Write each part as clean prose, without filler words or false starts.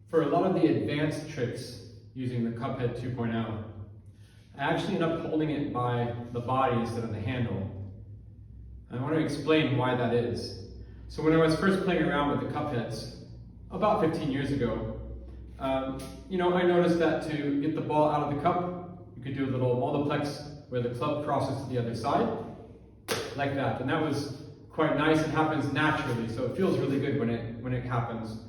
For a lot of the advanced tricks using the Cuphead 2.0, I actually end up holding it by the body instead of the handle. I want to explain why that is. So when I was first playing around with the Cupheads, about 15 years ago, I noticed that to get the ball out of the cup, you could do a little multiplex where the club crosses to the other side, like that. And that was quite nice. It happens naturally, so it feels really good when it happens.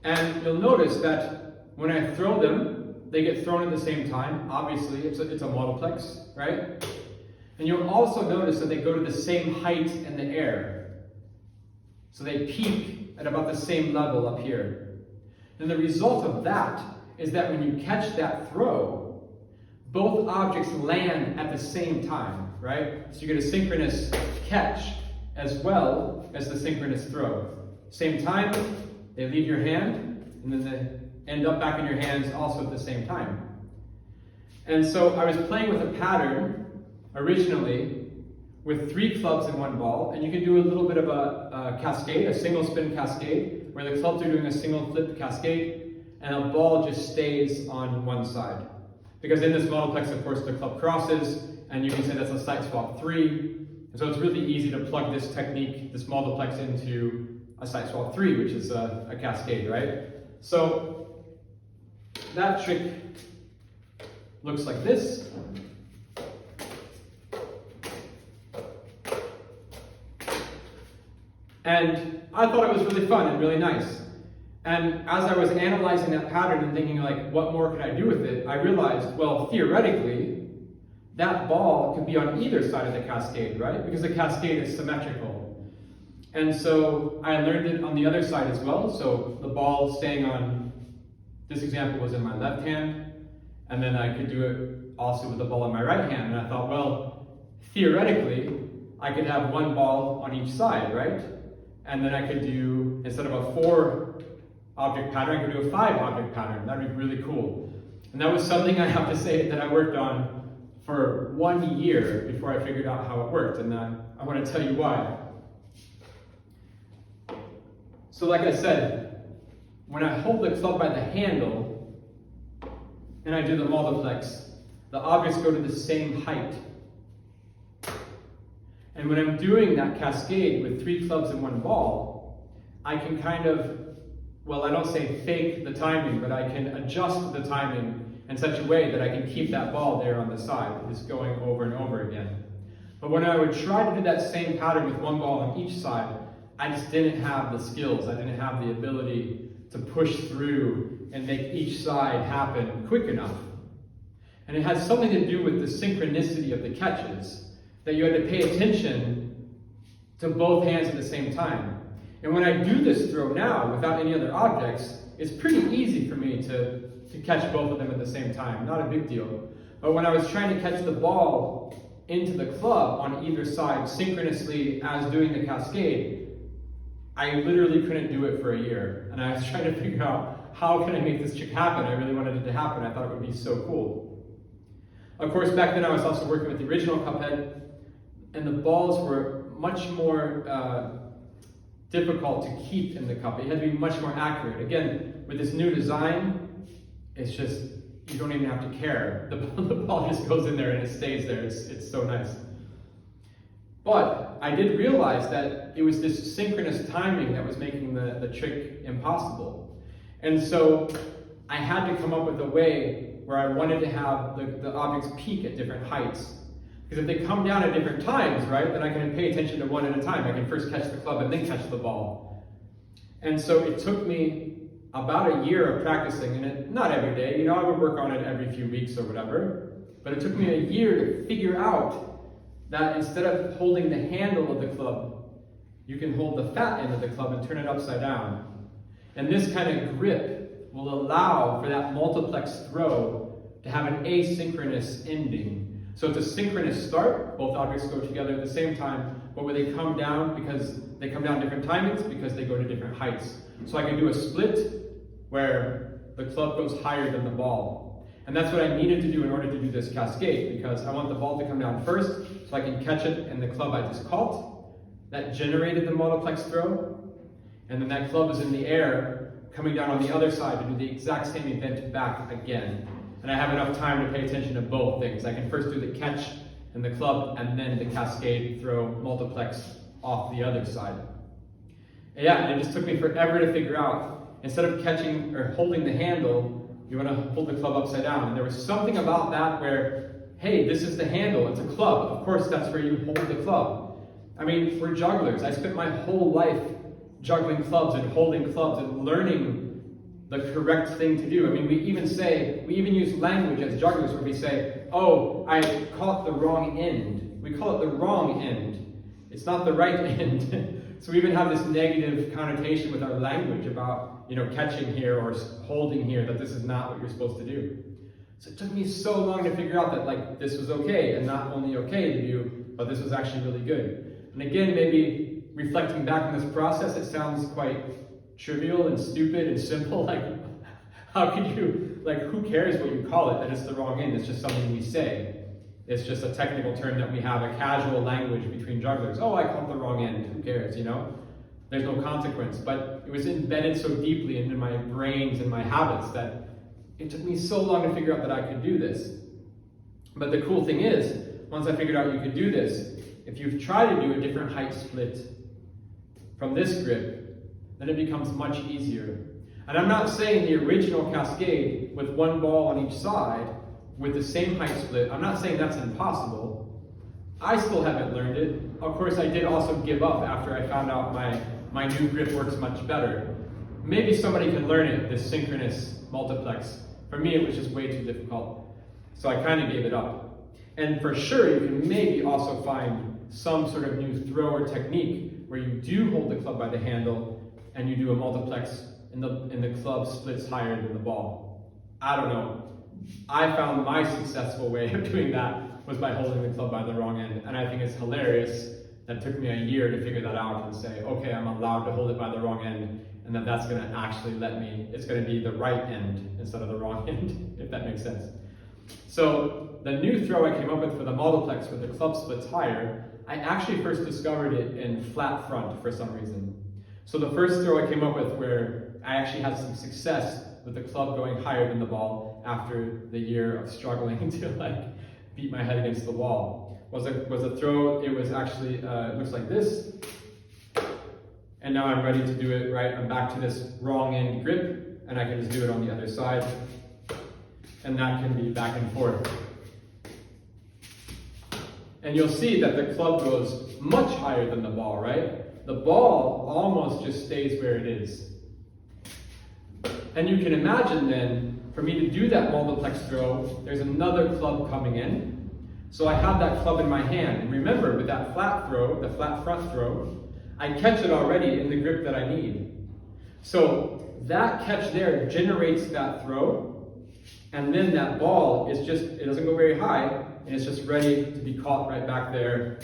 And you'll notice that when I throw them, they get thrown at the same time. Obviously, it's a multiplex, right? And you'll also notice that they go to the same height in the air. So they peak at about the same level up here. And the result of that is that when you catch that throw, both objects land at the same time, right? So you get a synchronous catch as well as the synchronous throw. Same time, they leave your hand, and then they end up back in your hands also at the same time. And so I was playing with a pattern originally with 3 clubs in 1 ball, and you can do a little bit of a cascade, a single spin cascade, where the clubs are doing a single flip cascade, and a ball just stays on one side. Because in this multiplex, of course, the club crosses, and you can say that's a side swap 3. And so it's really easy to plug this technique, this multiplex, into a side swap 3, which is a cascade, right? So that trick looks like this. And I thought it was really fun and really nice. And as I was analyzing that pattern and thinking, like, what more could I do with it, I realized, well, theoretically, that ball could be on either side of the cascade, right? Because the cascade is symmetrical. And so I learned it on the other side as well. So the ball staying on, this example was in my left hand, and then I could do it also with the ball in my right hand. And I thought, well, theoretically, I could have 1 ball on each side, right? And then I could do, instead of a 4 object pattern, I could do a 5 object pattern. That'd be really cool. And that was something I have to say that I worked on for 1 year before I figured out how it worked. And I want to tell you why. So like I said, when I hold the club by the handle and I do the multiplex, the objects go to the same height. And when I'm doing that cascade with 3 clubs in 1 ball, I can kind of, well, I don't say fake the timing, but I can adjust the timing in such a way that I can keep that ball there on the side, just going over and over again. But when I would try to do that same pattern with 1 ball on each side, I just didn't have the skills. I didn't have the ability to push through and make each side happen quick enough. And it has something to do with the synchronicity of the catches, that you had to pay attention to both hands at the same time. And when I do this throw now without any other objects, it's pretty easy for me to catch both of them at the same time, not a big deal. But when I was trying to catch the ball into the club on either side synchronously as doing the cascade, I literally couldn't do it for a year. And I was trying to figure out, how can I make this trick happen? I really wanted it to happen. I thought it would be so cool. Of course, back then I was also working with the original Cuphead, and the balls were much more difficult to keep in the cup. It had to be much more accurate. Again, with this new design, it's just, you don't even have to care. The ball just goes in there and it stays there. It's so nice. But I did realize that it was this synchronous timing that was making the trick impossible. And so I had to come up with a way where I wanted to have the objects peak at different heights. Because if they come down at different times, right, then I can pay attention to one at a time. I can first catch the club and then catch the ball. And so it took me about a year of practicing, and not every day, I would work on it every few weeks or whatever, but it took me a year to figure out that instead of holding the handle of the club, you can hold the fat end of the club and turn it upside down. And this kind of grip will allow for that multiplex throw to have an asynchronous ending. So it's a synchronous start, both objects go together at the same time, but when they come down, because they come down different timings, because they go to different heights. So I can do a split where the club goes higher than the ball. And that's what I needed to do in order to do this cascade, because I want the ball to come down first, so I can catch it in the club I just caught. That generated the multiplex throw, and then that club is in the air coming down on the other side to do the exact same event back again. And I have enough time to pay attention to both things. I can first do the catch and the club, and then the cascade throw multiplex off the other side. And yeah, and it just took me forever to figure out, instead of catching or holding the handle, you want to hold the club upside down. And there was something about that where, hey, this is the handle, it's a club. Of course, that's where you hold the club. I mean, we're jugglers. I spent my whole life juggling clubs and holding clubs and learning the correct thing to do. I mean, we even use language as jugglers where we say, oh, I caught the wrong end. We call it the wrong end. It's not the right end. So we even have this negative connotation with our language about, catching here or holding here, that this is not what you're supposed to do. So it took me so long to figure out that this was okay, and not only okay to do, but this was actually really good. And again, maybe reflecting back on this process, it sounds quite trivial and stupid and simple. How could you, who cares what you call it, that it's the wrong end? It's just something we say. It's just a technical term that we have, a casual language between jugglers. Oh, I caught the wrong end, who cares, There's no consequence. But it was embedded so deeply into my brains and my habits that it took me so long to figure out that I could do this. But the cool thing is, once I figured out you could do this, if you've tried to do a different height split from this grip, then it becomes much easier. And I'm not saying the original cascade with one ball on each side with the same height split, I'm not saying that's impossible. I still haven't learned it. Of course, I did also give up after I found out my new grip works much better. Maybe somebody can learn it, this synchronous multiplex. For me, it was just way too difficult. So I kind of gave it up. And for sure, you can maybe also find some sort of new throw or technique where you do hold the club by the handle and you do a multiplex and the club splits higher than the ball. I don't know. I found my successful way of doing that was by holding the club by the wrong end. And I think it's hilarious that it took me a year to figure that out and say, okay, I'm allowed to hold it by the wrong end, and that's going to actually it's going to be the right end instead of the wrong end, if that makes sense. So the new throw I came up with for the multiplex where the club splits higher, I actually first discovered it in flat front for some reason. So the first throw I came up with where I actually had some success with the club going higher than the ball after the year of struggling to beat my head against the wall was a throw. It was actually, it looks like this. And now I'm ready to do it, right? I'm back to this wrong end grip, and I can just do it on the other side. And that can be back and forth. And you'll see that the club goes much higher than the ball, right? The ball almost just stays where it is. And you can imagine then, for me to do that multiplex throw, there's another club coming in. So I have that club in my hand. And remember, with that flat throw, the flat front throw, I catch it already in the grip that I need. So that catch there generates that throw, and then that ball is just, it doesn't go very high, and it's just ready to be caught right back there.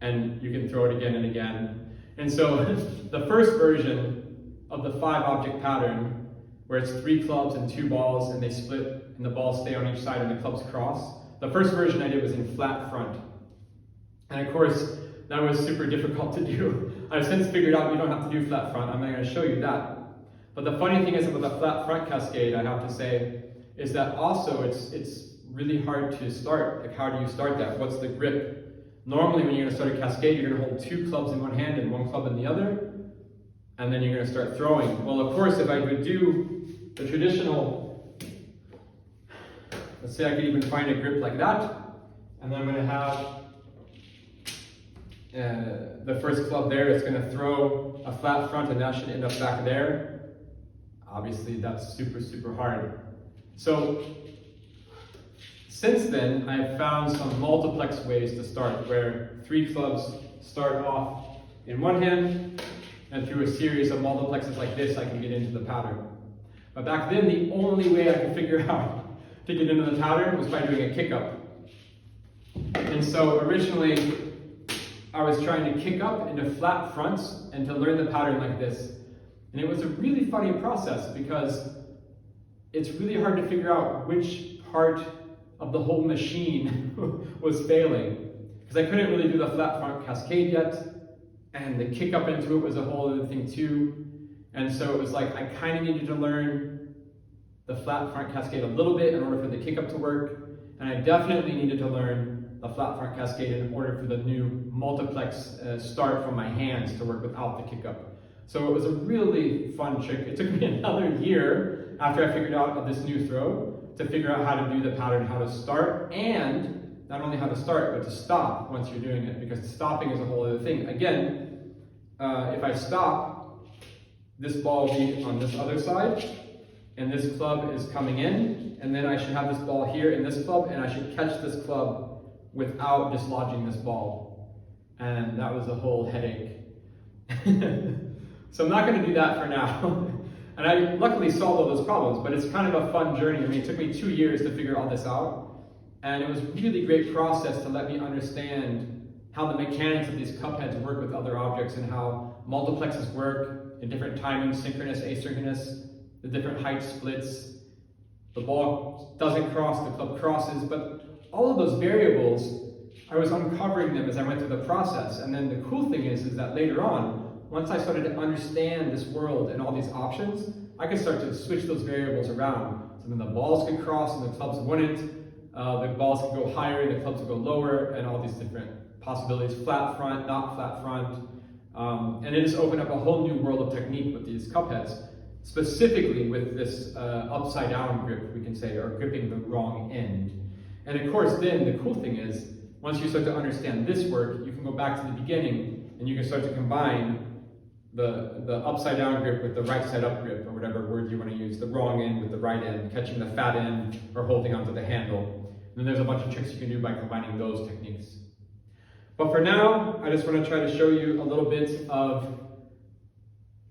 And you can throw it again and again. And so the first version of the 5-object pattern, where it's 3 clubs and 2 balls, and they split, and the balls stay on each side and the clubs cross. The first version I did was in flat front. And of course, that was super difficult to do. I've since figured out you don't have to do flat front. I'm not going to show you that. But the funny thing is about the flat front cascade, I have to say, is that also it's really hard to start. Like, how do you start that? What's the grip? Normally when you're going to start a cascade, you're going to hold 2 clubs in one hand and 1 club in the other, and then you're going to start throwing. Well, of course, if I would do the traditional, let's say I could even find a grip like that, and then I'm going to have the first club there is going to throw a flat front, and that should end up back there. Obviously, that's super, super hard. So, since then, I've found some multiplex ways to start, where 3 clubs start off in one hand, and through a series of multiplexes like this, I can get into the pattern. But back then, the only way I could figure out to get into the pattern was by doing a kick up. And so originally, I was trying to kick up into flat fronts and to learn the pattern like this. And it was a really funny process because it's really hard to figure out which part of the whole machine was failing. Because I couldn't really do the flat front cascade yet. and the kick up into it was a whole other thing too. And so it was like I kind of needed to learn the flat front cascade a little bit in order for the kick up to work, and I definitely needed to learn the flat front cascade in order for the new multiplex start from my hands to work without the kick up. So it was a really fun trick. It took me another year after I figured out this new throw to figure out how to do the pattern, how to start, and not only how to start, but to stop once you're doing it, because stopping is a whole other thing. Again, if I stop, this ball will be on this other side, and this club is coming in, and then I should have this ball here in this club, and I should catch this club without dislodging this ball. And that was a whole headache. So I'm not going to do that for now. And I luckily solved all those problems, but it's kind of a fun journey. I mean, it took me 2 years to figure all this out. And it was a really great process to let me understand how the mechanics of these cupheads work with other objects and how multiplexes work in different timings, synchronous, asynchronous, the different height splits. The ball doesn't cross, the club crosses, but all of those variables, I was uncovering them as I went through the process. And then the cool thing is that later on, once I started to understand this world and all these options, I could start to switch those variables around. So then the balls could cross and the clubs wouldn't. The balls could go higher, the clubs would go lower, and all these different possibilities. Flat front, not flat front. And it just opened up a whole new world of technique with these cupheads, specifically with this upside down grip, we can say, or gripping the wrong end. And of course, then the cool thing is, once you start to understand this work, you can go back to the beginning and you can start to combine the upside down grip with the right side up grip, or whatever word you want to use, the wrong end with the right end, catching the fat end, or holding onto the handle. And then there's a bunch of tricks you can do by combining those techniques. But for now, I just want to try to show you a little bit of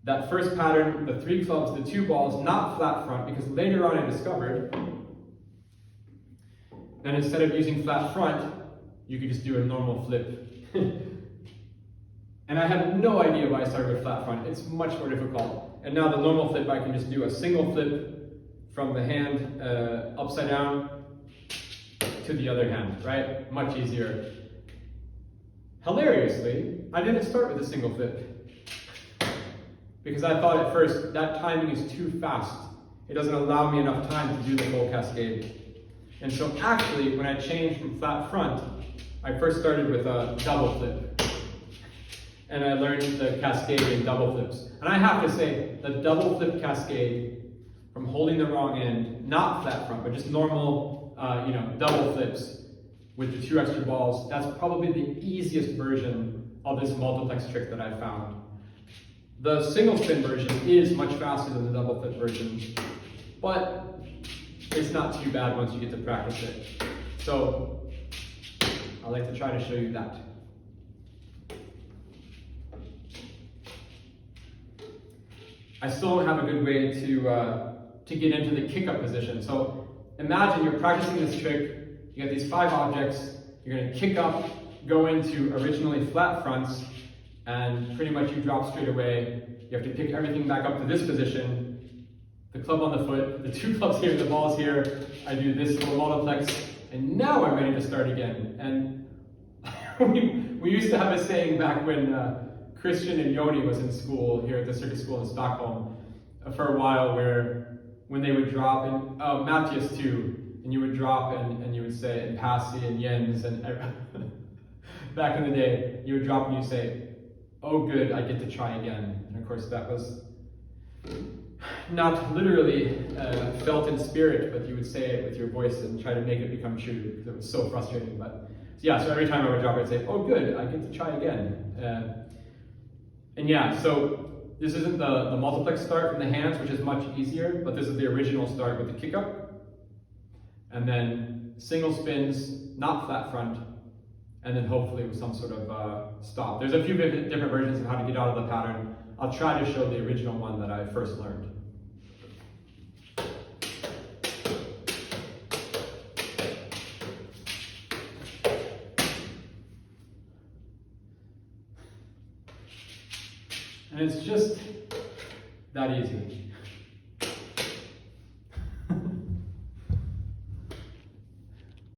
that first pattern, the 3 clubs, the 2 balls, not flat front, because later on I discovered that instead of using flat front, you could just do a normal flip. And I had no idea why I started with flat front. It's much more difficult. And now the normal flip, I can just do a single flip from the hand upside down to the other hand, right? Much easier. Hilariously, I didn't start with a single flip, because I thought at first that timing is too fast. It doesn't allow me enough time to do the whole cascade. And so actually, when I changed from flat front, I first started with a double flip. And I learned the cascade in double flips. And I have to say, the double flip cascade, from holding the wrong end, not flat front, but just normal, double flips with the 2 extra balls, that's probably the easiest version of this multiplex trick that I found. The single spin version is much faster than the double flip version, but it's not too bad once you get to practice it. So I like to try to show you that. I still don't have a good way to get into the kick-up position. So imagine you're practicing this trick, you got these 5 objects, you're going to kick up, go into originally flat fronts, and pretty much you drop straight away. You have to pick everything back up to this position, the club on the foot, the 2 clubs here, the balls here, I do this little multiplex, and now I'm ready to start again. And we used to have a saying back when Christian and Yoni was in school here at the circus school in Stockholm for a while, where when they would drop, and Matthias too, and you would drop and you would say, and Passy and Jens, and back in the day, you would drop and you say, oh good, I get to try again. And of course that was not literally felt in spirit, but you would say it with your voice and try to make it become true, because it was so frustrating. But yeah, so every time I would drop, I'd say, oh good, I get to try again. And yeah, so this isn't the multiplex start from the hands, which is much easier, but this is the original start with the kick up. And then single spins, not flat front, and then hopefully with some sort of stop. There's a few different versions of how to get out of the pattern. I'll try to show the original one that I first learned. And it's just that easy.